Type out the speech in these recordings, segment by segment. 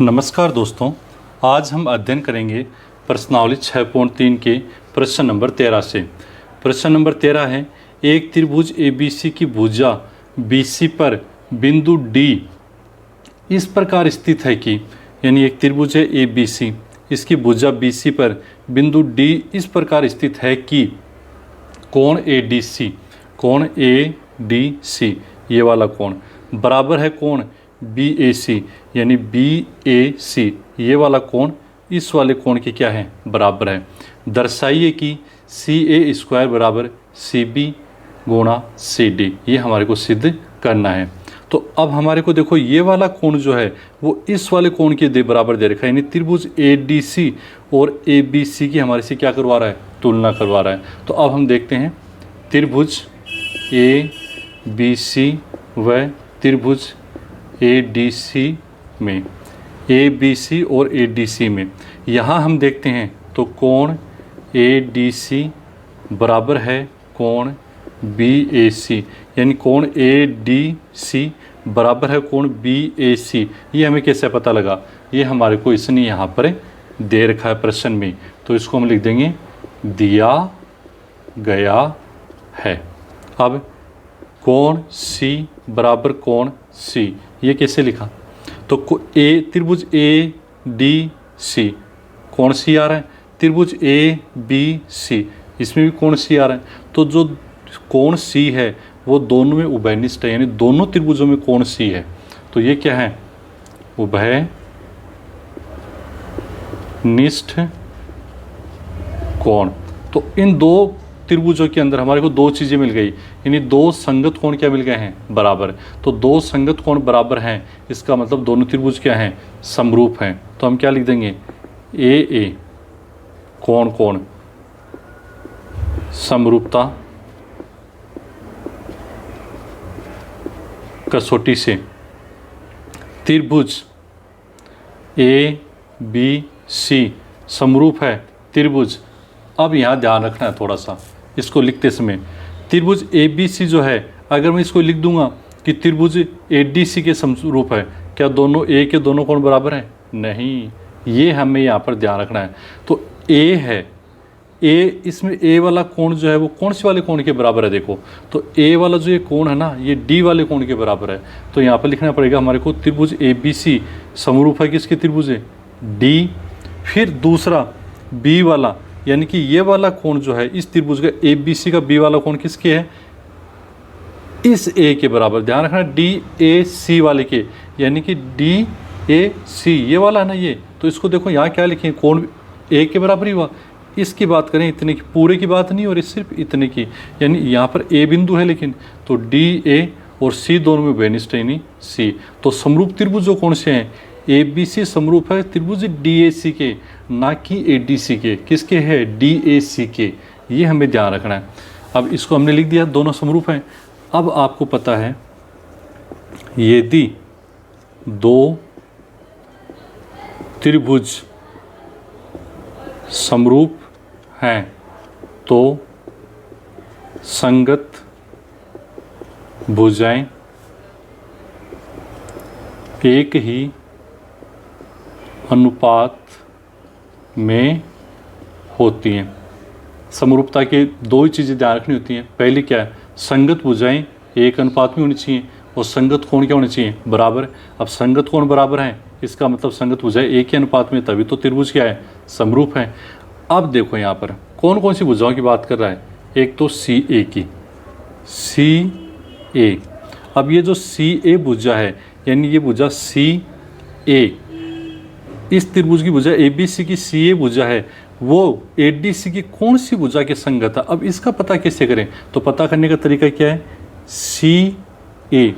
नमस्कार दोस्तों, आज हम अध्ययन करेंगे प्रश्नावली 6.3 के प्रश्न नंबर 13 से। प्रश्न नंबर 13 है, एक त्रिभुज ABC की भुजा BC पर बिंदु D इस प्रकार स्थित है कि, यानी एक त्रिभुज है ABC, इसकी भुजा BC पर बिंदु D इस प्रकार स्थित है कि कोण ADC ये वाला कोण बराबर है कोण BAC, यानी BAC ये वाला कोण इस वाले कोण के क्या है, बराबर है। दर्शाइए कि CA² बराबर CB गुणा CD, ये हमारे को सिद्ध करना है। तो अब हमारे को देखो, ये वाला कोण जो है वो इस वाले कोण के बराबर दे रखा है, यानी त्रिभुज ADC और ABC की हमारे से क्या करवा रहा है, तुलना करवा रहा है। तो अब हम देखते हैं त्रिभुज ABC व त्रिभुज ADC में, ABC और ADC में यहाँ हम देखते हैं तो कोण ADC बराबर है कोण BAC, यानी कोण ADC बराबर है कोण BAC। ये हमें कैसे पता लगा, ये हमारे को इसने यहाँ पर दे रखा है प्रश्न में, तो इसको हम लिख देंगे दिया गया है। अब कोण C बराबर कोण C, ये कैसे लिखा, तो त्रिभुज ADC कोण C आ रहा है, त्रिभुज ABC इसमें भी कोण C आ रहा है। तो जो कोण C है वो दोनों में उभयनिष्ठ है, यानी दोनों त्रिभुजों में कोण C है। तो ये क्या है, उभयनिष्ठ कोण। तो इन दो त्रिभुजों के अंदर हमारे को दो चीज़ें मिल गई, यानी दो संगत कोण क्या मिल गए हैं, बराबर। तो दो संगत कोण बराबर हैं, इसका मतलब दोनों त्रिभुज क्या हैं, समरूप हैं। तो हम क्या लिख देंगे, AA कोण समरूपता कसौटी से त्रिभुज ABC समरूप है त्रिभुज। अब यहाँ ध्यान रखना है थोड़ा सा इसको लिखते समय, त्रिभुज ABC जो है, अगर मैं इसको लिख दूंगा कि त्रिभुज ADC के समरूप है, क्या दोनों A के दोनों कोण बराबर हैं, नहीं, ये हमें यहाँ पर ध्यान रखना है। तो A है, A इसमें A वाला कोण जो है वो कौन से वाले कोण के बराबर है, देखो तो A वाला जो ये कोण है ना, ये D वाले कोण के बराबर है। तो यहाँ पर लिखना पड़ेगा हमारे को त्रिभुज ABC समरूप है किसके, त्रिभुज है D। फिर दूसरा B वाला, यानी कि ये वाला कोण जो है इस त्रिभुज का ABC का B वाला कोण किसके है, इस A के बराबर। ध्यान रखना DAC वाले के, यानी कि DAC ये वाला है ना ये, तो इसको देखो यहाँ क्या लिखें, कोण A के बराबर ही हुआ। इसकी बात करें इतने की, पूरे की बात नहीं हो रही, सिर्फ इतने की, यानी यहाँ पर A बिंदु है, लेकिन तो DA और C दोनों में उभयनिष्ठ है, यानी C। तो समरूप त्रिभुज जो कौन से हैं, ABC समरूप है त्रिभुज DAC के, ना कि ADC के। किसके है, DAC के, ये हमें ध्यान रखना है। अब इसको हमने लिख दिया, दोनों समरूप हैं। अब आपको पता है यदि दो त्रिभुज समरूप हैं तो संगत भुजाएं एक ही अनुपात में होती हैं। समरूपता के दो ही चीज़ें ध्यान रखनी होती हैं। पहली क्या है, संगत भुजाएं एक अनुपात में होनी चाहिए, और संगत कोण क्या होने चाहिए, बराबर। अब संगत कोण बराबर हैं, इसका मतलब संगत भुजाएं एक ही अनुपात में, तभी तो त्रिभुज क्या है, समरूप है। अब देखो यहाँ पर कौन कौन सी भुजाओं की बात कर रहा है, एक तो CA की, CA। अब ये जो CA भुजा है, यानी ये भुजा CA, इस त्रिभुज की भुजा ABC की CA भुजा है, वो ADC की कौन सी भुजा के संगत है। अब इसका पता कैसे करें, तो पता करने का तरीका क्या है, CA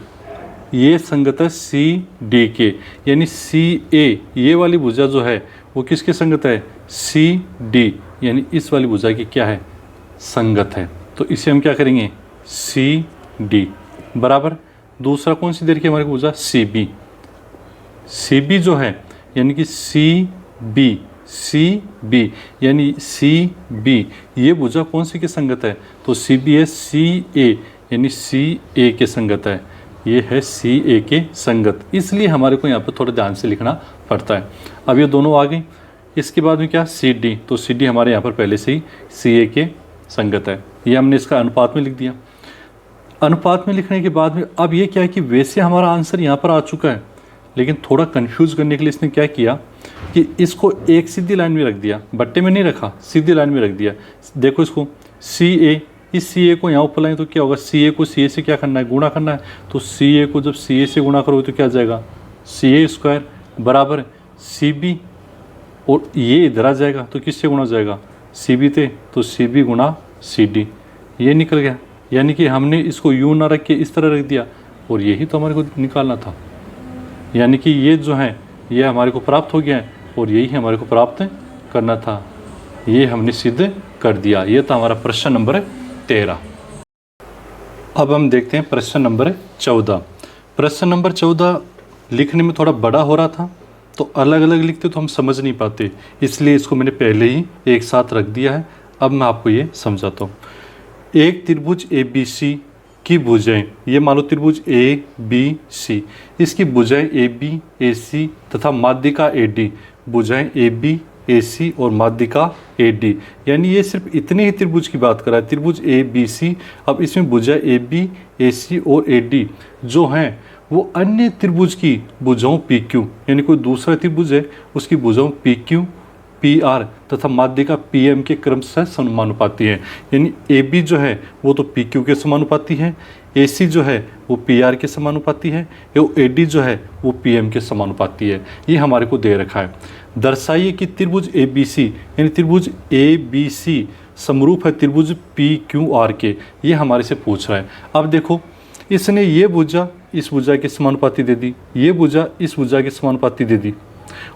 ये संगत है CD के, यानी CA ये वाली भुजा जो है वो किसके संगत है, CD, यानी इस वाली भुजा की क्या है, संगत है। तो इसे हम क्या करेंगे, CD बराबर। दूसरा कौन सी दे रखी है हमारी भुजा, CB जो है, यानी कि CB यानी CB ये भुजा कौन सी के संगत है, तो CB है CA, यानी CA के संगत है। ये है सी ए के संगत, इसलिए हमारे को यहाँ पर थोड़ा ध्यान से लिखना पड़ता है। अब ये दोनों आ गई। इसके बाद में क्या, सी डी, तो सी डी हमारे यहाँ पर पहले से ही सी ए के संगत है। ये हमने इसका अनुपात में लिख दिया। अनुपात में लिखने के बाद में अब ये क्या है कि वैसे हमारा आंसर यहाँ पर आ चुका है, लेकिन थोड़ा कंफ्यूज करने के लिए इसने क्या किया कि इसको एक सीधी लाइन में रख दिया, बट्टे में नहीं रखा, सीधी लाइन में रख दिया। देखो इसको सी ए, इस सी ए को यहाँ ऊपर लाएं तो क्या होगा, सी ए को सी ए से क्या करना है, गुणा करना है। तो सी ए को जब सी ए से गुणा करोगे तो क्या आ जाएगा, सी ए स्क्वायर बराबर सी बी, और ये इधर आ जाएगा तो किससे गुणा हो जाएगा, सी बी थे तो सी बी गुणा सी डी, ये निकल गया। यानी कि हमने इसको यूँ ना रख के इस तरह रख दिया, और यही तो हमारे को निकालना था। यानी कि ये जो है ये हमारे को प्राप्त हो गया है, और यही हमारे को प्राप्त करना था। ये हमने सिद्ध कर दिया। ये था हमारा प्रश्न नंबर 13। अब हम देखते हैं प्रश्न नंबर 14। प्रश्न नंबर 14 लिखने में थोड़ा बड़ा हो रहा था, तो अलग अलग लिखते तो हम समझ नहीं पाते, इसलिए इसको मैंने पहले ही एक साथ रख दिया है। अब मैं आपको ये समझाता हूँ। एक त्रिभुज ए बी सी की भुजाएं, ये मान लो त्रिभुज ए बी सी, इसकी भुजाएं ए बी ए सी तथा माध्यिका ए डी, भुजाएं ए बी ए सी और माध्यिका ए डी, यानी ये सिर्फ इतने ही त्रिभुज की बात कर रहा है, त्रिभुज ए बी सी। अब इसमें भुजा ए बी ए सी और ए डी जो हैं वो अन्य त्रिभुज की भुजाओं पी क्यू, यानी कोई दूसरा त्रिभुज है उसकी भुजाओं पी क्यू पी आर तथा माध्यिका पी एम के क्रमशः समानुपाती है। यानी ए बी जो है वो तो पी क्यू के समानुपाती है, ए सी जो है वो पी आर के समानुपाती है, और ए डी जो है वो पी एम के समानुपाती है। ये हमारे को दे रखा है। दर्शाइए कि त्रिभुज ए बी सी, यानी त्रिभुज ए बी सी समरूप है त्रिभुज पी क्यू आर के, ये हमारे से पूछ रहा है। अब देखो इसने ये भुजा इस भुजा के समानुपाती दे दी, ये भुजा इस भुजा के समानुपाती दे दी,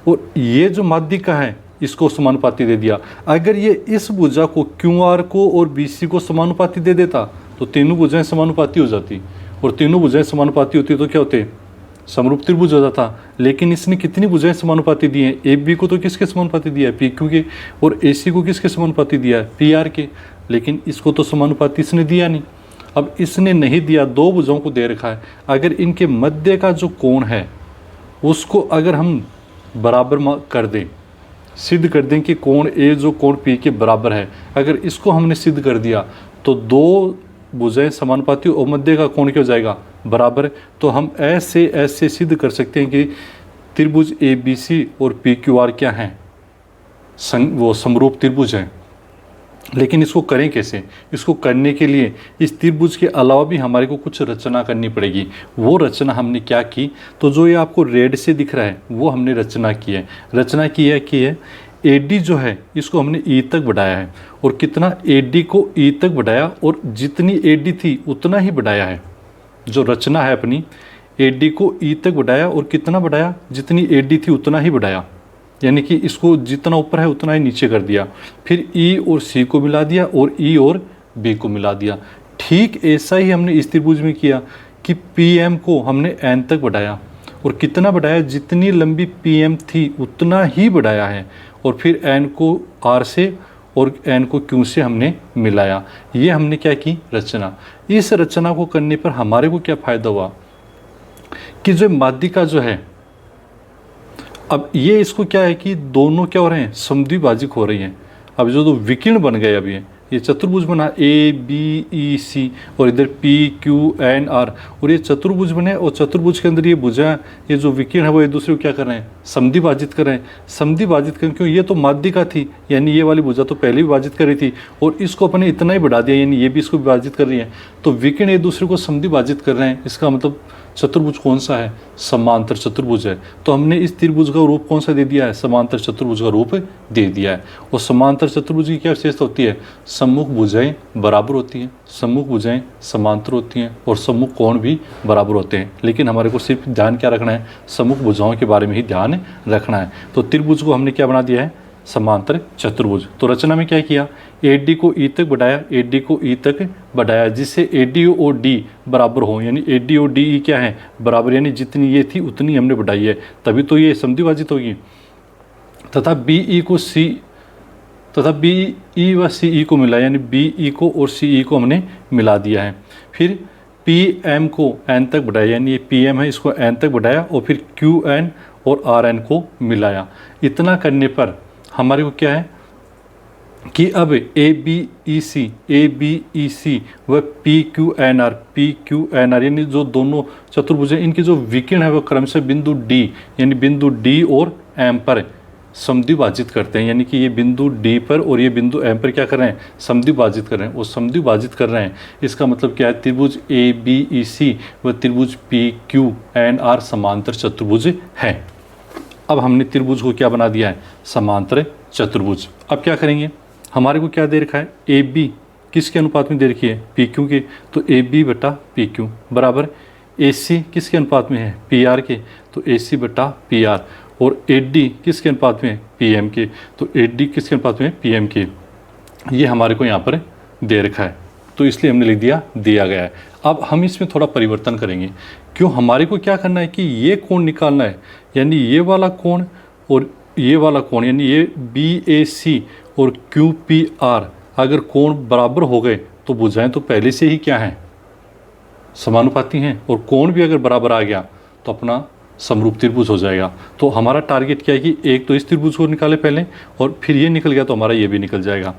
और ये जो माध्यिका है इसको समानुपाती दे दिया। अगर ये इस भुजा को क्यू आर को और बी सी को समानुपाती दे देता तो तीनों भुजाएं समानुपाती हो जाती, और तीनों भुजाएं समानुपाती होती तो क्या होते, समरूप त्रिभुज हो जाता। लेकिन इसने कितनी भुजाएं समानुपाती दी हैं, ए बी को तो किसके समानुपाती दिया है, पी क्यू के, और ए सी को किसके समानुपाती दिया है, पी आर के, लेकिन इसको तो समानुपाती इसने दिया नहीं। अब इसने नहीं दिया, दो भुजाओं को दे रखा है, अगर इनके मध्य का जो कोण है उसको अगर हम बराबर कर दें, सिद्ध कर दें कि कोण ए जो कोण पी के बराबर है, अगर इसको हमने सिद्ध कर दिया तो दो भुजाएं समानुपाती और मध्य का कोण क्या हो जाएगा, बराबर। तो हम ऐसे सिद्ध कर सकते हैं कि त्रिभुज ए बी सी और पी क्यू आर क्या हैं, वो समरूप त्रिभुज हैं। लेकिन इसको करें कैसे, इसको करने के लिए इस त्रिभुज के अलावा भी हमारे को कुछ रचना करनी पड़ेगी। वो रचना हमने क्या की, तो जो ये आपको रेड से दिख रहा है वो हमने रचना की है। रचना की है ए डी जो है इसको हमने ई तक बढ़ाया है, और कितना, ए डी को ई तक बढ़ाया, और जितनी ए डी थी उतना ही बढ़ाया है। जो रचना है अपनी, ए डी को ई तक बढ़ाया, और कितना बढ़ाया, जितनी ए डी थी उतना ही बढ़ाया, यानी कि इसको जितना ऊपर है उतना ही नीचे कर दिया। फिर ई और सी को मिला दिया और ई और बी को मिला दिया। ठीक ऐसा ही हमने इस त्रिभुज में किया कि पी एम को हमने एन तक बढ़ाया, और कितना बढ़ाया, जितनी लंबी पी एम थी उतना ही बढ़ाया है, और फिर एन को आर से और एन को क्यू से हमने मिलाया। ये हमने क्या की, रचना। इस रचना को करने पर हमारे को क्या फ़ायदा हुआ कि जो माध्यिका जो है, अब ये इसको क्या है कि दोनों क्या हो रहे हैं, समद्विभाजिक हो रही हैं। अब जो दो विकीर्ण बन गए, अब ये चतुर्भुज बना ए बी ई सी, और इधर पी क्यू एन आर, और ये चतुर्भुज बने, और चतुर्भुज के अंदर ये भुजा, ये जो विकीर्ण है वो एक दूसरे को क्या कर रहे हैं, समद्विभाजित कर रहे हैं। समद्विभाजित करें क्यों, ये तो माध्यिका थी, यानी ये वाली भुजा तो पहले भी विभाजित कर रही थी, और इसको अपने इतना ही बढ़ा दिया, यानी ये भी इसको विभाजित कर रही है। तो विकीर्ण एक दूसरे को समद्विभाजित कर रहे हैं, इसका मतलब चतुर्भुज कौन सा है, समांतर चतुर्भुज है। तो हमने इस त्रिभुज का रूप कौन सा दे दिया है, समांतर चतुर्भुज का रूप दे दिया है। और समांतर चतुर्भुज की क्या विशेषता होती है, सम्मुख भुजाएं बराबर होती हैं, सम्मुख भुजाएं समांतर होती हैं, और सम्मुख कोण भी बराबर होते हैं। लेकिन हमारे को सिर्फ ध्यान क्या रखना है, सम्मुख भुजाओं के बारे में ही ध्यान रखना है। तो त्रिभुज को हमने क्या बना दिया है, समांतर चतुर्भुज। तो रचना में क्या किया, ए डी को ई तक बढ़ाया, ए डी को ई तक बढ़ाया, जिससे ए डी और डी बराबर हो, यानी ए डी और डी ई क्या है, बराबर, यानी जितनी ये थी उतनी हमने बढ़ाई है, तभी तो ये समद्विभाजित होगी। तथा बी ई को सी, तथा बी ई व सी ई को मिला, यानी बी ई को और सी ई को हमने मिला दिया है। फिर पी एम को एन तक बढ़ाया, यानी ये पी एम है इसको एन तक बढ़ाया और फिर क्यू एन और आर एन को मिलाया। इतना करने पर हमारे को क्या है कि अब ए बी ई सी व पी क्यू एन आर यानी जो दोनों चतुर्भुज हैं इनकी जो विकिरण है वो क्रमशः बिंदु डी यानी बिंदु डी और एम पर समद्विभाजित करते हैं। यानी कि ये बिंदु डी पर और ये बिंदु एम पर क्या कर रहे हैं, समद्विभाजित कर रहे हैं। वो समद्विभाजित कर रहे हैं इसका मतलब क्या है, त्रिभुज ए बी ई सी व त्रिभुज पी क्यू एन आर समांतर चतुर्भुज हैं। अब हमने त्रिभुज को क्या बना दिया है, समांतर चतुर्भुज। अब क्या करेंगे, हमारे को क्या दे रखा है, ए बी किसके अनुपात में दे रखी है, पी क्यू के, तो ए बी बटा पी क्यू बराबर ए सी किसके अनुपात में है, पी आर के, तो ए सी बटा पी आर, और ए डी किसके अनुपात में है, पी एम के, तो ए डी किसके अनुपात में है, पी एम के। ये हमारे को यहाँ पर दे रखा है तो इसलिए हमने लिख दिया गया है। अब हम इसमें थोड़ा परिवर्तन करेंगे, क्यों, हमारे को क्या करना है कि ये कोण निकालना है, यानी ये वाला कोण और ये वाला कोण, यानी ये बी ए सी और क्यू पी आर अगर कोण बराबर हो गए तो भुजाएं तो पहले से ही क्या हैं, समानुपाती हैं, और कोण भी अगर बराबर आ गया तो अपना समरूप त्रिभुज हो जाएगा। तो हमारा टारगेट क्या है कि एक तो इस त्रिभुज को निकाले पहले और फिर ये निकल गया तो हमारा ये भी निकल जाएगा।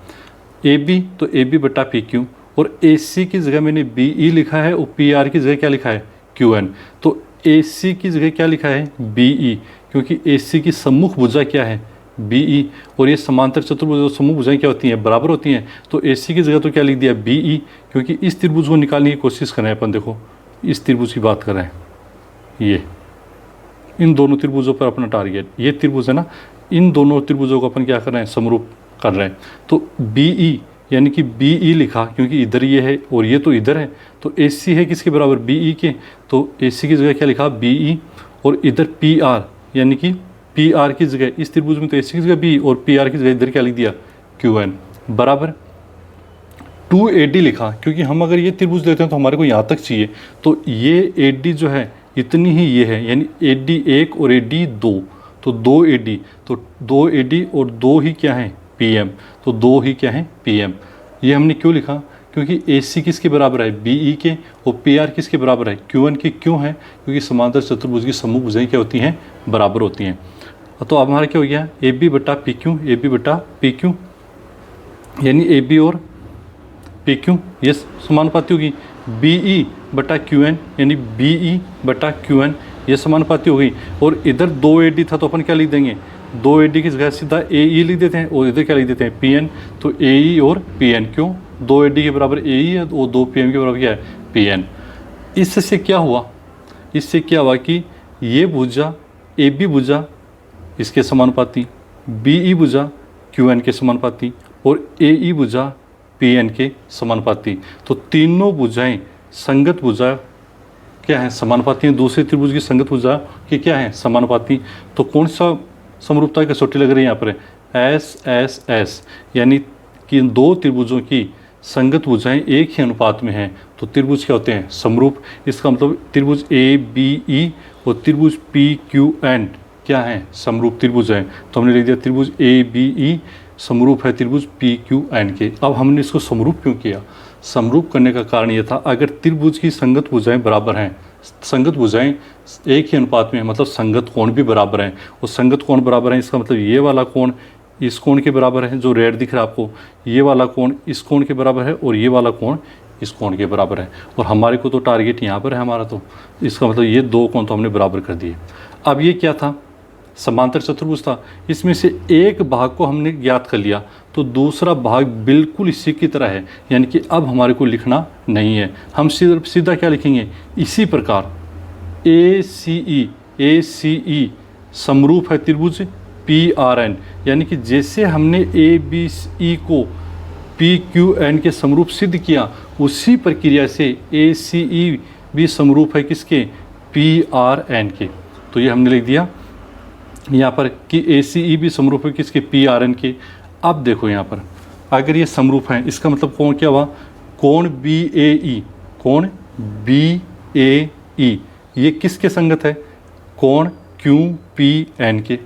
ए बी तो ए बी बटा पी क्यू, और ए सी की जगह मैंने बी ई लिखा है और पी आर की जगह क्या लिखा है, क्यू एन, तो ए सी की जगह क्या लिखा है, बी ई, क्योंकि ए सी की सम्मुख भुजा क्या है, बी ई, और ये समांतर चतुर्भुज सम्मुख भुजाएं क्या होती हैं, बराबर होती हैं, तो ए सी की जगह तो क्या लिख दिया, बी ई, क्योंकि इस त्रिभुज को निकालने की कोशिश कर रहे हैं अपन। देखो इस त्रिभुज की बात कर रहे हैं, ये इन दोनों त्रिभुजों पर अपना टारगेट, ये त्रिभुज है ना, इन दोनों त्रिभुजों को अपन क्या कर रहे हैं, समरूप कर रहे हैं। तो बी ई यानी कि बी ई लिखा क्योंकि इधर ये है और ये तो इधर है, तो ए सी है किसके बराबर, बी ई के, तो ए सी की जगह क्या लिखा, बी ई, और इधर पी आर यानी कि पी आर की जगह इस त्रिभुज में तो ए सी की जगह बी और पी आर की जगह इधर क्या लिख दिया, क्यू एन बराबर 2AD लिखा, क्योंकि हम अगर ये त्रिभुज लेते हैं तो हमारे को यहाँ तक चाहिए, तो ये AD जो है इतनी ही ये है, यानी AD 1 और AD 2, तो 2AD, तो 2AD और 2 ही क्या है, PM, तो 2 ही क्या है, PM। ये हमने क्यों लिखा, क्योंकि AC किसके बराबर है, BE के, और PR किसके बराबर है, QN के। क्यों है, क्योंकि समांतर चतुर्भुज की समूह भुजाएं क्या होती हैं, बराबर होती हैं। तो अब हमारा क्या हो गया, AB बटा PQ, AB बटा PQ, यानी AB और PQ ये समानुपाती होगी, BE बटा QN यानी BE बटा QN ये समानुपाती हो गई। और इधर 2AD था तो अपन क्या लिख देंगे, 2AD की जगह सीधा AE लिख देते हैं, और इधर क्या लिख देते हैं, PN, तो AE और PN। क्यों, 2AD के बराबर AE है और 2PM के बराबर क्या है, PN। इससे क्या हुआ, इससे क्या हुआ कि ये भुजा AB भुजा इसके समानुपाती, BE भुजा QN के समानुपाती, और AE भुजा PN के समानुपाती। तो तीनों भुजाएं संगत भुजा क्या है, समानुपाती हैं, दूसरे त्रिभुज की संगत भुजा के क्या है, समानुपाती। तो कौन सा समरूपता की कसौटी लग रही है यहाँ पर, SSS, यानी कि इन दो त्रिभुजों की संगत भुजाएं एक ही अनुपात में हैं तो त्रिभुज क्या होते हैं, समरूप। इसका मतलब त्रिभुज ABE और त्रिभुज PQN क्या है, समरूप त्रिभुज है। तो हमने लिख दिया त्रिभुज ABE समरूप है त्रिभुज PQN के। अब हमने इसको समरूप क्यों किया, समरूप करने का कारण ये था, अगर त्रिभुज की संगत भुजाएं बराबर हैं, संगत भुजाएं एक ही अनुपात में, मतलब संगत कोण भी बराबर हैं, और संगत कोण बराबर हैं इसका मतलब ये वाला कोण इस कोण के बराबर है, जो रेड दिख रहा है आपको, ये वाला कोण इस कोण के बराबर है, और ये वाला कोण इस कोण के बराबर है। और हमारे को तो टारगेट यहाँ पर है हमारा, तो इसका मतलब ये दो कोण तो हमने बराबर कर दिए। अब ये क्या था, समांतर चतुर्भुज था, इसमें से एक भाग को हमने ज्ञात कर लिया तो दूसरा भाग बिल्कुल इसी की तरह है, यानी कि अब हमारे को लिखना नहीं है, हम सीधा क्या लिखेंगे, इसी प्रकार ACE समरूप है त्रिभुज PRN, यानी कि जैसे हमने ABE को PQN के समरूप सिद्ध किया उसी प्रक्रिया से ACE भी समरूप है किसके, PRN के। तो ये हमने लिख दिया यहाँ पर कि ACE भी समरूप है किसके, PRN के। अब देखो यहाँ पर अगर ये समरूप है इसका मतलब कोण क्या हुआ, कोण BAE, कोण BAE ये किसके संगत है, कोण QPN के।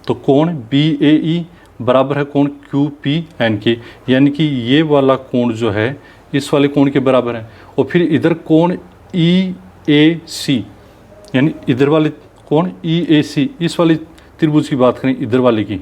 तो कोण BAE बराबर है कोण QPN के, यानी कि ये वाला कोण जो है इस वाले कोण के बराबर है। और फिर इधर कोण ई ए सी, यानी इधर वाले कोण ई ए सी, इस वाले त्रिभुज की बात करें, इधर वाले की,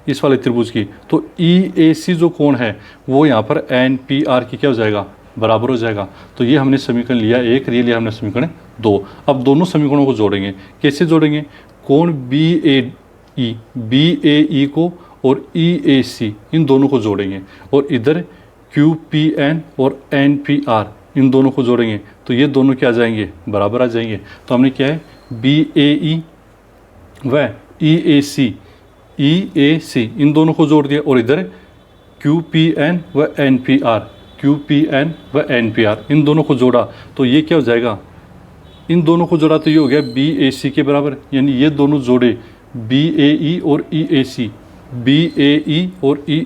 इस वाले त्रिभुज की, तो ई ए सी जो कोण है वो यहाँ पर एन पी आर की क्या हो जाएगा, बराबर हो जाएगा। तो ये हमने समीकरण लिया एक, ये लिया हमने समीकरण दो। अब दोनों समीकरणों को जोड़ेंगे। कैसे जोड़ेंगे? कोण बी ए ई को और ई ए सी, इन दोनों को जोड़ेंगे, और इधर क्यू पी एन और एन पी आर, इन दोनों को जोड़ेंगे, तो ये दोनों क्या आ जाएंगे, बराबर आ जाएंगे। तो हमने क्या है, बी ए ई व ई ए सी इन दोनों को जोड़ दिया, और इधर क्यू पी एन व एन पी आर, इन दोनों को जोड़ा, तो ये क्या हो जाएगा, इन दोनों को जोड़ा तो ये हो गया बी ए सी के बराबर। यानी ये दोनों जोड़े बी ए ई और ई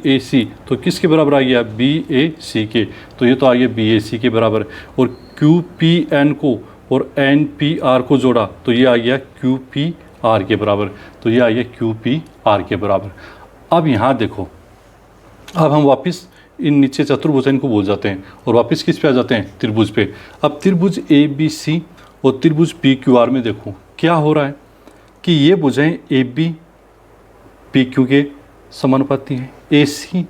ए सी, तो किसके बराबर आ गया, बी ए सी के। तो ये तो आ गया बी ए सी के बराबर। और क्यू पी एन को और एन पी आर को जोड़ा तो ये आ गया क्यू पी आर के बराबर। तो ये आ गया क्यू पी आर के बराबर। अब यहाँ देखो, अब हम वापस इन नीचे चतुर्भुज इनको भूल जाते हैं और वापस किस पे आ जाते हैं, त्रिभुज पे। अब त्रिभुज ए बी सी और त्रिभुज पी क्यू आर में देखो क्या हो रहा है कि ये भुजाएं ए बी पी क्यू के समानुपाती हैं, ए सी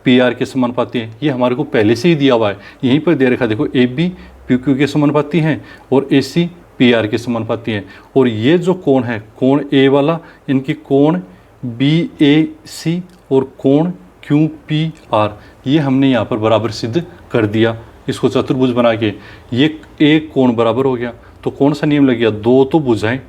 पी आर के समानुपाती हैं। ये हमारे को पहले से ही दिया हुआ है, यहीं पर दे रखा, देखो ए बी पी क्यू के समानुपाती हैं और ए सी पी आर के समानुपाती हैं। और ये जो कोण है, कोण ए वाला, इनकी कोण बी ए सी और कोण क्यू पी आर, ये हमने यहाँ पर बराबर सिद्ध कर दिया इसको चतुर्भुज बना के। ये एक कोण बराबर हो गया, तो कौन सा नियम लग गया, दो तो भुजाएं,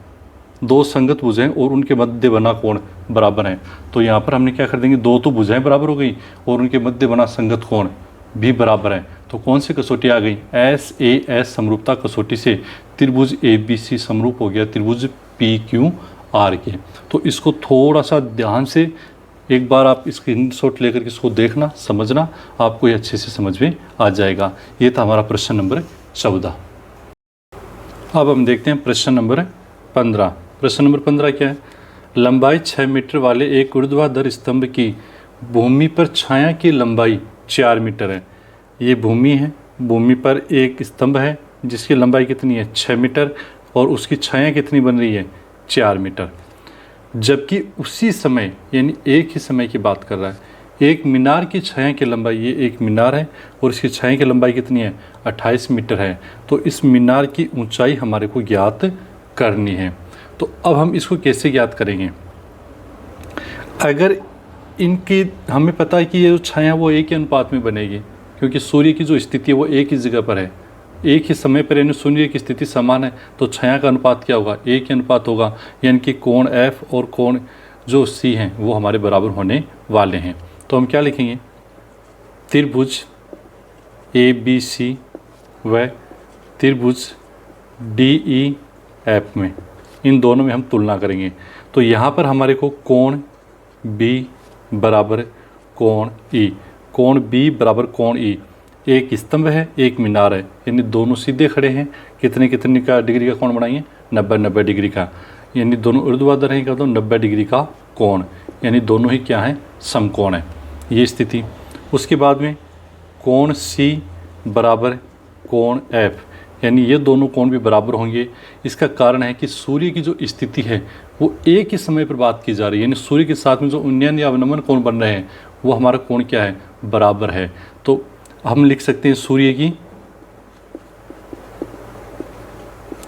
दो संगत भुजाएं और उनके मध्य बना कोण बराबर है। तो यहाँ पर हमने क्या कर देंगे, दो तो भुजाएं बराबर हो गई और उनके मध्य बना संगत कोण भी बराबर है। तो कौन सी कसौटी आ गई, एस ए एस समरूपता कसौटी से त्रिभुज ए बी सी समरूप हो गया त्रिभुज पी क्यू आर के। तो इसको थोड़ा सा ध्यान से एक बार आप स्क्रीनशॉट लेकर के इसको देखना, समझना, आपको ये अच्छे से समझ में आ जाएगा। ये था हमारा प्रश्न नंबर 14। अब हम देखते हैं प्रश्न नंबर 15। प्रश्न नंबर 15 क्या है, लंबाई 6 मीटर वाले एक ऊर्ध्वाधर स्तंभ की भूमि पर छाया की लंबाई 4 मीटर है। ये भूमि है, भूमि पर एक स्तंभ है जिसकी लंबाई कितनी है, 6 मीटर, और उसकी छाया कितनी बन रही है, 4 मीटर। जबकि उसी समय, यानी एक ही समय की बात कर रहा है, एक मीनार की छाया की लंबाई, ये एक मीनार है और इसकी छाया की लंबाई कितनी है, 28 मीटर है। तो इस मीनार की ऊंचाई हमारे को ज्ञात करनी है। तो अब हम इसको कैसे ज्ञात करेंगे, अगर इनकी हमें पता है कि ये जो छाया वो एक ही अनुपात में बनेगी, क्योंकि सूर्य की जो स्थिति है वो एक ही जगह पर है, एक ही समय पर, यानी सूर्य की स्थिति समान है, तो छाया का अनुपात क्या होगा, एक ही अनुपात होगा। यानी कि कोण एफ और कोण जो सी हैं वो हमारे बराबर होने वाले हैं। तो हम क्या लिखेंगे, त्रिभुज ए बी सी व त्रिभुज डी ई एफ में, इन दोनों में हम तुलना करेंगे। तो यहाँ पर हमारे को कोण बी बराबर कोण ई, कोण बी बराबर कोण ई, एक स्तंभ है एक मीनार है, यानी दोनों सीधे खड़े हैं, कितने कितने का डिग्री का कोण बनाएंगे, 90 डिग्री का, यानी दोनों ऊर्ध्वाधर हैं, तो 90 डिग्री का कोण, यानी दोनों ही क्या हैं, समकोण है, ये स्थिति। उसके बाद में कोण सी बराबर कोण एफ, यानी ये दोनों कोण भी बराबर होंगे। इसका कारण है कि सूर्य की जो स्थिति है वो एक ही समय पर बात की जा रही है, यानी सूर्य के साथ में जो उन्नयन या अवनमन कोण बन रहे हैं वो हमारा कोण क्या है, बराबर है। तो हम लिख सकते हैं सूर्य की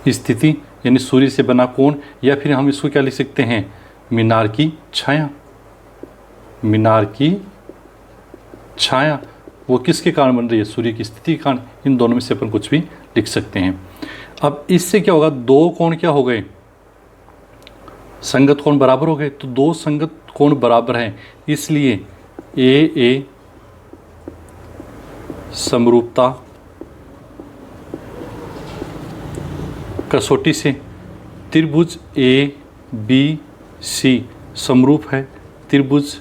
स्थिति, यानी सूर्य से बना कोण, या फिर हम इसको क्या लिख सकते हैं, मीनार की छाया। मीनार की छाया वो किसके कारण बन रही है, सूर्य की स्थिति के कारण। इन दोनों में से अपन कुछ भी लिख सकते हैं। अब इससे क्या होगा, दो कोण क्या हो गए, संगत कोण बराबर हो गए। तो दो संगत कोण बराबर हैं, इसलिए ए समरूपता कसौटी से त्रिभुज ए बी सी समरूप है त्रिभुज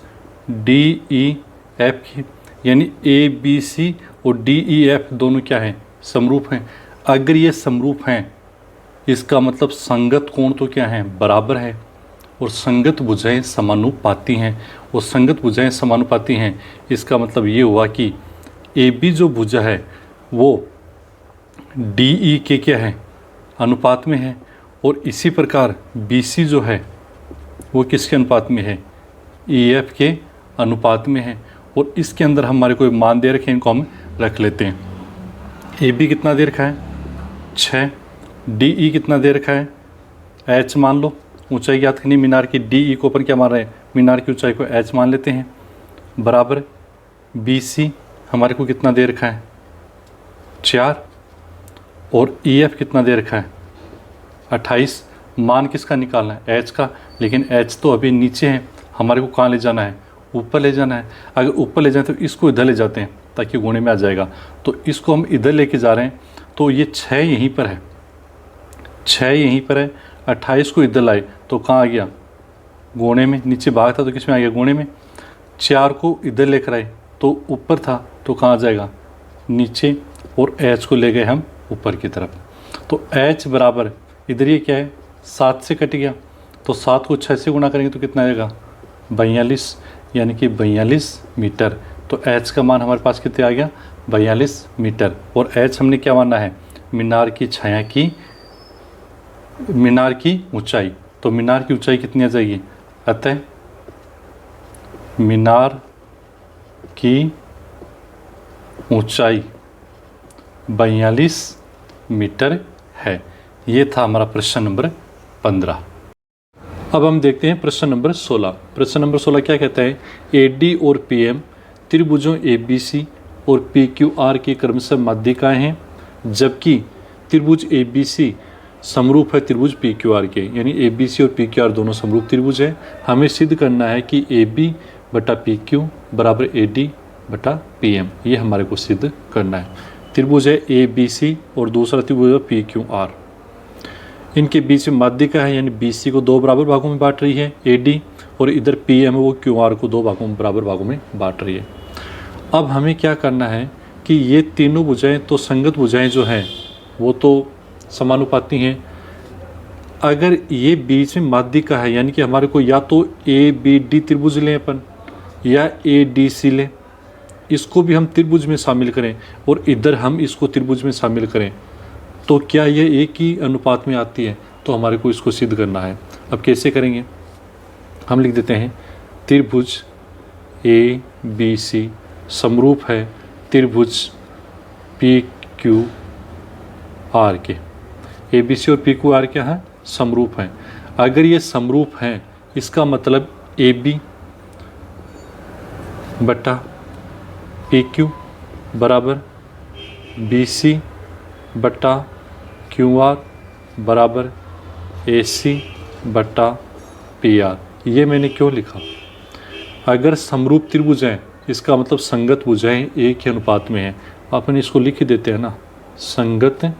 डी ई एफ की, यानी ए बी सी और डी ई एफ दोनों क्या हैं, समरूप हैं। अगर ये समरूप हैं इसका मतलब संगत कोण तो क्या है, बराबर है, और संगत भुजाएं समानुपाती हैं, और संगत भुजाएं समानुपाती हैं इसका मतलब ये हुआ कि ए बी जो भुजा है वो डी ई के क्या है, अनुपात में है, और इसी प्रकार बी सी जो है वो किसके अनुपात में है, ई एफ के अनुपात में है। और इसके अंदर हमारे कोई मान दे रखे हैं, इनको हम रख लेते हैं। ए बी कितना दे रखा है, 6, डी ई कितना दे रखा है, एच मान लो, ऊंचाई याद करनी मीनार की, डी ई को अपन क्या मान रहे हैं, मीनार की ऊंचाई को एच मान लेते हैं, बराबर बी सी हमारे को कितना दे रखा है, 4, और ई एफ कितना दे रखा है, 28। मान किसका निकालना है, एच का, लेकिन एच तो अभी नीचे है, हमारे को कहाँ ले जाना है, ऊपर ले जाना है। अगर ऊपर ले जाए तो इसको इधर ले जाते हैं ताकि गुणे में आ जाएगा, तो इसको हम इधर लेके जा रहे हैं, तो ये 6 यहीं पर है, 6 यहीं पर है, 28 को इधर लाए तो कहाँ आ गया, गुणे में, नीचे भाग था तो किस में आ गया, गुणे में। 4 को इधर लेकर आए तो ऊपर था तो कहाँ आ जाएगा, नीचे, और एच को ले गए हम ऊपर की तरफ, तो एच बराबर इधर ये क्या है, 7 से कट गया, तो 7 को 6 से गुणा करेंगे तो कितना आएगा, 42, यानी कि 42 मीटर। तो एच का मान हमारे पास कितने आ गया, 42 मीटर। और एच हमने क्या माना है, मीनार की छाया की, मीनार की ऊंचाई, तो मीनार की ऊंचाई कितनी आ जाएगी, अतः मीनार की ऊंचाई 42 मीटर है। ये था हमारा प्रश्न नंबर 15। अब हम देखते हैं प्रश्न नंबर 16। प्रश्न नंबर 16 क्या कहता है, ए डी और पी एम त्रिभुजों ए बी सी और पी क्यू आर की क्रमशः माध्यिकाएँ हैं, जबकि त्रिभुज ए बी सी समरूप है त्रिभुज पी क्यू आर के, यानी ए बी सी और पी क्यू आर दोनों समरूप त्रिभुज है। हमें सिद्ध करना है कि ए बी बटा पी क्यू बराबर ए डी बटा पी एम, ये हमारे को सिद्ध करना है। त्रिभुज है ए बी सी और दूसरा त्रिभुज है पी क्यू आर, इनके बीच में माध्यिका है, यानी बी सी को 2 बराबर भागों में बांट रही है ए डी, और इधर पी एम है वो क्यू आर को 2 भागों में बराबर भागों में बांट रही है। अब हमें क्या करना है कि ये तीनों भुजाएं तो संगत भुजाएं जो हैं वो तो समानुपाती हैं। अगर ये बीच में माध्यिका है, यानी कि हमारे को या तो ए बी डी त्रिभुज लें अपन, या ए डी सी लें, इसको भी हम त्रिभुज में शामिल करें और इधर हम इसको त्रिभुज में शामिल करें, तो क्या ये एक ही अनुपात में आती है, तो हमारे को इसको सिद्ध करना है। अब कैसे करेंगे, हम लिख देते हैं त्रिभुज ए बी सी समरूप है त्रिभुज पी क्यू आर के। ए बी सी और पी क्यू आर क्या है, समरूप हैं। अगर ये समरूप हैं, इसका मतलब ए बी बटा पी क्यू बराबर बी सी बटा क्यू आर बराबर ए सी बटा पी आर। ये मैंने क्यों लिखा, अगर समरूप त्रिभुज हैं इसका मतलब संगत भुजाएं एक ही अनुपात में हैं। अपन इसको लिख ही देते हैं ना, संगत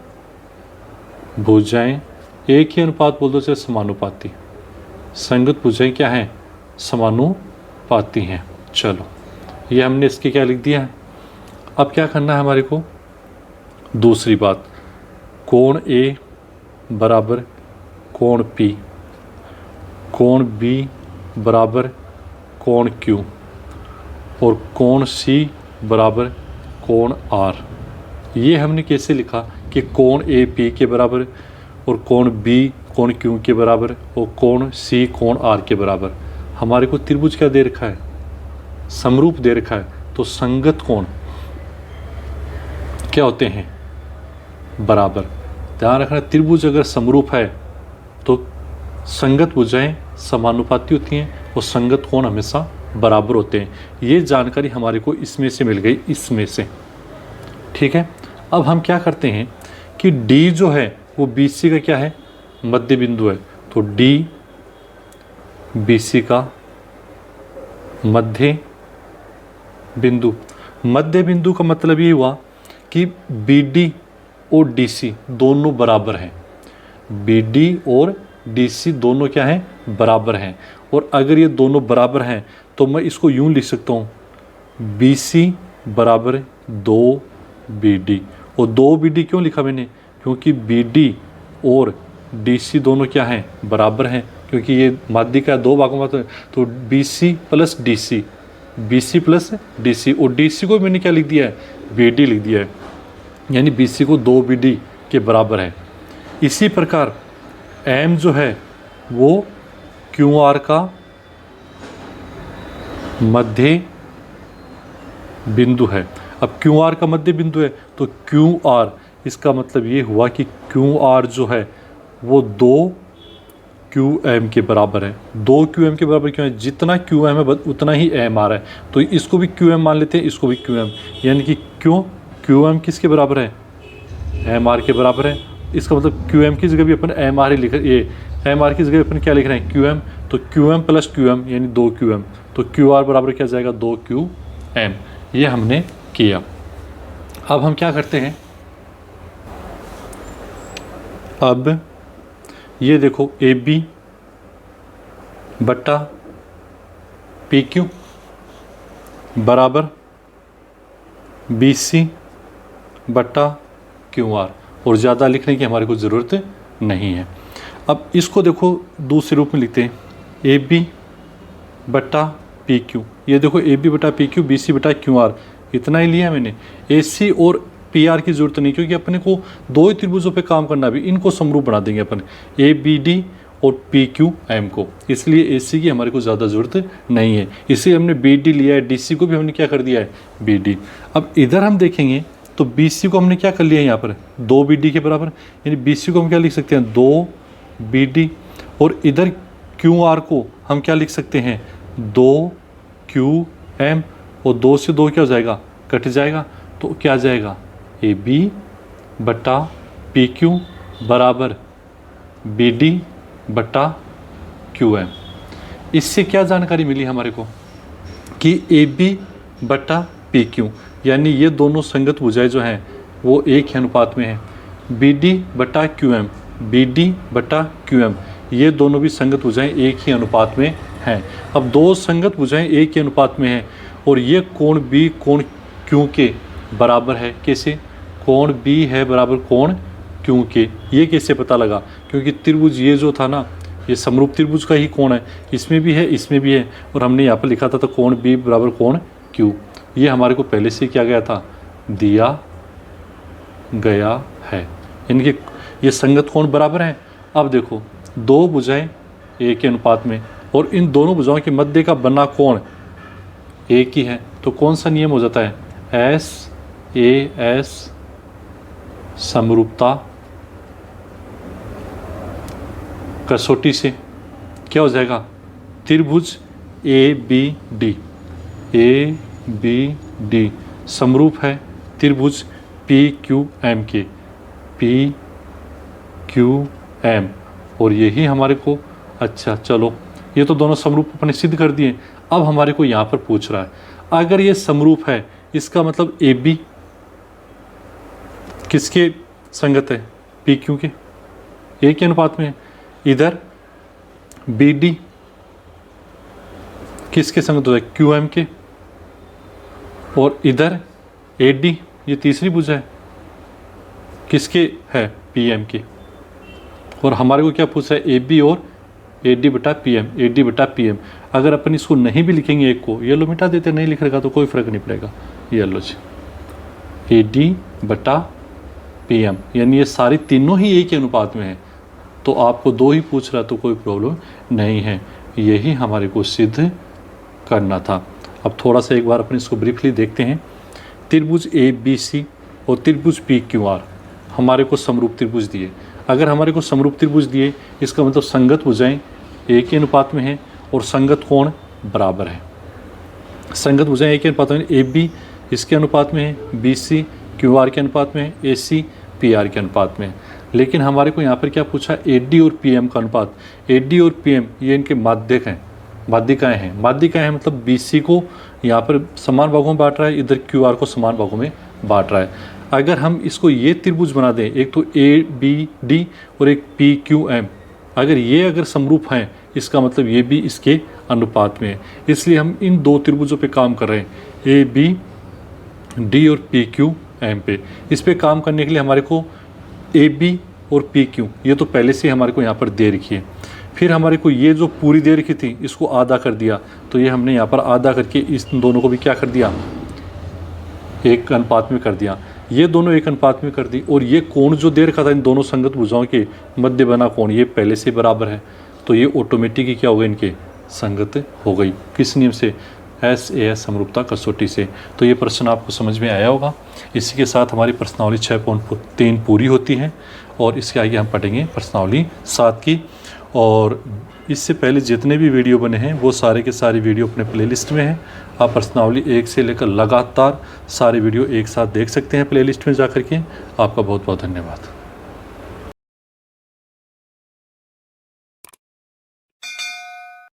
भुजाएं एक ही अनुपात बोल दो, चाहे समानुपाती। संगत भुजाएं क्या हैं, समानुपाती हैं। चलो ये हमने इसके क्या लिख दिया है। अब क्या करना है हमारे को, दूसरी बात, कोण ए बराबर कोण पी, कोण बी बराबर कोण क्यू, और कोण सी बराबर कोण आर। ये हमने कैसे लिखा कि कोण ए पी के बराबर और कोण बी कोण क्यू के बराबर और कोण सी कोण आर के बराबर। हमारे को त्रिभुज क्या दे रखा है, समरूप दे रखा है, तो संगत कोण क्या होते हैं, बराबर। ध्यान रखना, त्रिभुज अगर समरूप है तो संगत भुजाएं समानुपाती होती हैं और संगत कोण हमेशा बराबर होते हैं। ये जानकारी हमारे को इसमें से मिल गई, इसमें से। ठीक है, अब हम क्या करते हैं कि D जो है वो BC का क्या है, मध्य बिंदु है, तो D BC का मध्य बिंदु। मध्य बिंदु का मतलब ये हुआ कि BD और DC दोनों बराबर हैं, BD और DC दोनों क्या हैं, बराबर हैं। और अगर ये दोनों बराबर हैं तो मैं इसको यूं लिख सकता हूँ, BC बराबर 2BD। और 2BD क्यों लिखा मैंने, क्योंकि BD और DC दोनों क्या हैं, बराबर हैं, क्योंकि ये माध्यिका 2 भागों में, तो BC plus DC, BC plus DC, और DC को मैंने क्या लिख दिया है, BD लिख दिया है। यानी BC को 2BD के बराबर है। इसी प्रकार M जो है वो QR का मध्य बिंदु है। अब QR का मध्य बिंदु है तो QR, इसका मतलब ये हुआ कि QR जो है वो 2QM के बराबर है। 2QM के बराबर क्यों है? जितना QM है उतना ही M आ रहा है, तो इसको भी QM मान लेते हैं, इसको भी QM, यानी कि क्यों QM किसके बराबर है? MR के बराबर है। इसका मतलब QM की जगह भी अपन MR ही लिख रहे, ये MR की जगह अपन क्या लिख रहे हैं? QM, तो QM प्लस QM यानी 2QM, तो QR बराबर क्या जाएगा? 2QM। ये हमने किया। अब हम क्या करते हैं, अब ये देखो AB बट्टा PQ बराबर BC बट्टा QR, और ज़्यादा लिखने की हमारे को ज़रूरत नहीं है। अब इसको देखो दूसरे रूप में लिखते हैं, AB बट्टा PQ। ये देखो AB बटा PQ, BC बटा QR, इतना ही लिया मैंने। AC और PR की ज़रूरत नहीं, क्योंकि अपने को दो ही त्रिभुजों पे काम करना भी, इनको समरूप बना देंगे अपन ABD और PQM को, इसलिए AC की हमारे को ज़्यादा ज़रूरत नहीं है। इसलिए हमने BD लिया है, DC को भी हमने क्या कर दिया है? BD। अब इधर हम देखेंगे तो BC को हमने क्या कर लिया है यहाँ पर? 2BD के बराबर, यानी BC को हम क्या लिख सकते हैं? 2BD, और इधर QR को हम क्या लिख सकते हैं? 2QM, और 2 से 2 क्या हो जाएगा? कट जाएगा, तो क्या आ जाएगा? AB बटा PQ बराबर BD बटा QM। इससे क्या जानकारी मिली हमारे को कि AB बटा PQ, यानी ये दोनों संगत भुजाएं जो हैं वो एक ही अनुपात में हैं। BD बटा QM, BD बटा QM, ये दोनों भी संगत भुजाएं एक ही अनुपात में हैं। अब दो संगत भुजाएं एक ही अनुपात में हैं और ये कोण B कोण Q के बराबर है। कैसे? कोण B है बराबर कोण Q के। ये कैसे पता लगा? क्योंकि त्रिभुज ये जो था ना, ये समरूप त्रिभुज का ही कोण है, इसमें भी है, इसमें भी है, और हमने यहाँ पर लिखा था तो कोण B बराबर कोण Q, ये हमारे को पहले से क्या गया था? दिया गया है। इनके ये संगत कोण बराबर हैं। अब देखो दो भुजाएं एक के अनुपात में, और इन दोनों भुजाओं के मध्य का बना कोण एक ही है, तो कौन सा नियम हो जाता है? SAS समरूपता कसौटी से क्या हो जाएगा? त्रिभुज ABD समरूप है त्रिभुज PQM के, PQM, और यही हमारे को, अच्छा चलो ये तो दोनों समरूप अपने सिद्ध कर दिए। अब हमारे को यहाँ पर पूछ रहा है, अगर ये समरूप है इसका मतलब AB किसके संगत है? PQ के, एक के अनुपात में है। इधर BD किसके संगत होता है? QM के, और इधर AD ये तीसरी भुजा है, किसके है? PM के। और हमारे को क्या पूछा है? AB और AD बटा PM, AD बटा PM। अगर अपन इसको नहीं भी लिखेंगे, एक को ये लो मिटा देते, नहीं लिखेगा तो कोई फर्क नहीं पड़ेगा। ये लो जी AD बटा PM, यानी ये सारी तीनों ही एक ही अनुपात में है, तो आपको दो ही पूछ रहा तो कोई प्रॉब्लम नहीं है। यही हमारे को सिद्ध करना था। अब थोड़ा सा एक बार अपन इसको ब्रीफली देखते हैं। त्रिभुज ABC और त्रिभुज PQR हमारे को समरूप त्रिभुज दिए। अगर हमारे को समरूप त्रिभुज दिए, इसका मतलब संगत भुजाएं एक ही अनुपात में हैं और संगत कोण बराबर है। संगत भुजाएं एक ही अनुपात में, AB इसके अनुपात में है, BC QR के अनुपात में है, AC PR के अनुपात में है। लेकिन हमारे को यहाँ पर क्या पूछा? AD और PM का अनुपात। AD और PM ये इनके माध्यक हैं, माध्यिकाएँ हैं। माध्यिकाएँ हैं मतलब BC को यहाँ पर समान भागों में बांट रहा है, इधर QR को समान भागों में बांट रहा है। अगर हम इसको ये त्रिभुज बना दें, एक तो ABD और एक PQM, अगर समरूप हैं, इसका मतलब ये भी इसके अनुपात में है। इसलिए हम इन दो त्रिभुजों पे काम कर रहे हैं, ABD और PQM पे। इस पे काम करने के लिए हमारे को AB और PQ ये तो पहले से हमारे को यहाँ पर दे रखी है। फिर हमारे को ये जो पूरी दे रखी थी इसको आधा कर दिया, तो ये हमने यहाँ पर आधा करके इस दोनों को भी क्या कर दिया? एक अनुपात में कर दिया। ये दोनों एक अनुपात में कर दी, और ये कोण जो दे रखा था इन दोनों संगत भुजाओं के मध्य बना कोण ये पहले से बराबर है, तो ये ऑटोमेटिक ही क्या हो गए, इनके संगत हो गई। किस नियम से? SAS समरूपता कसौटी से। तो ये प्रश्न आपको समझ में आया होगा। इसी के साथ हमारी प्रश्नावली 6.3 पूरी होती है, और इसके आगे हम पढ़ेंगे प्रश्नावली 7 की। और इससे पहले जितने भी वीडियो बने हैं वो सारे के सारे वीडियो अपने प्लेलिस्ट में हैं। आप प्रश्नावली 1 से लेकर लगातार सारे वीडियो एक साथ देख सकते हैं प्लेलिस्ट में जा कर के। आपका बहुत बहुत धन्यवाद।